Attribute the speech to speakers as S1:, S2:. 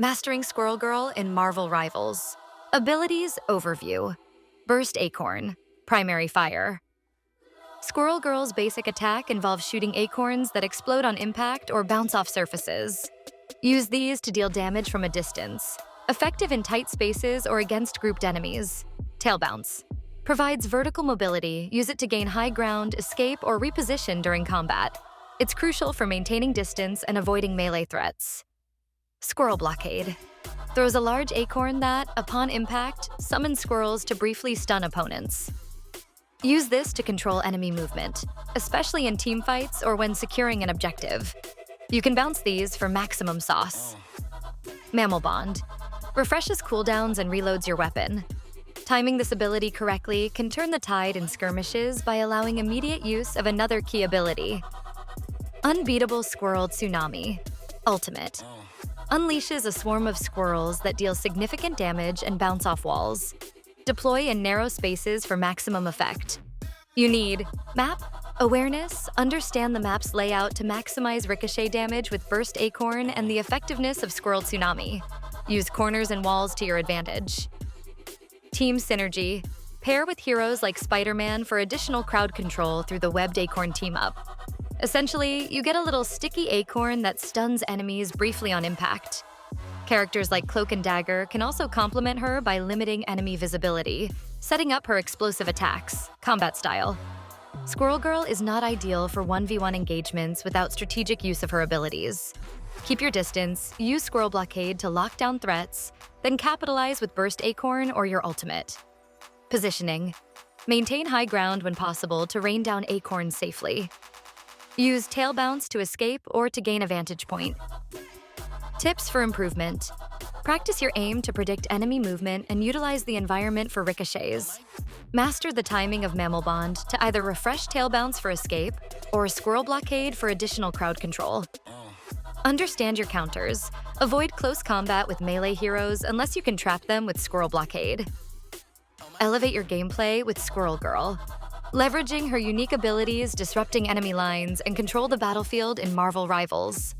S1: Mastering Squirrel Girl in Marvel Rivals. Abilities Overview. Burst Acorn. Primary Fire. Squirrel Girl's basic attack involves shooting acorns that explode on impact or bounce off surfaces. Use these to deal damage from a distance. Effective in tight spaces or against grouped enemies. Tail Bounce. Provides vertical mobility. Use it to gain high ground, escape, or reposition during combat. It's crucial for maintaining distance and avoiding melee threats. Squirrel Blockade. Throws a large acorn that, upon impact, summons squirrels to briefly stun opponents. Use this to control enemy movement, especially in teamfights or when securing an objective. You can bounce these for maximum sauce. Mammal Bond. Refreshes cooldowns and reloads your weapon. Timing this ability correctly can turn the tide in skirmishes by allowing immediate use of another key ability. Unbeatable Squirrel Tsunami. Ultimate. Unleashes a swarm of squirrels that deal significant damage and bounce off walls. Deploy in narrow spaces for maximum effect. You need map, awareness, understand the map's layout to maximize ricochet damage with Burst Acorn and the effectiveness of Squirrel Tsunami. Use corners and walls to your advantage. Team Synergy. Pair with heroes like Spider-Man for additional crowd control through the webbed acorn team-up. Essentially, you get a little sticky acorn that stuns enemies briefly on impact. Characters like Cloak and Dagger can also complement her by limiting enemy visibility, setting up her explosive attacks, combat style. Squirrel Girl is not ideal for 1v1 engagements without strategic use of her abilities. Keep your distance, use Squirrel Blockade to lock down threats, then capitalize with Burst Acorn or your ultimate. Positioning. Maintain high ground when possible to rain down acorns safely. Use Tail Bounce to escape or to gain a vantage point. Tips for improvement. Practice your aim to predict enemy movement and utilize the environment for ricochets. Master the timing of Mammal Bond to either refresh Tail Bounce for escape or Squirrel Blockade for additional crowd control. Understand your counters. Avoid close combat with melee heroes unless you can trap them with Squirrel Blockade. Elevate your gameplay with Squirrel Girl. Leveraging her unique abilities, disrupting enemy lines, and control the battlefield in Marvel Rivals.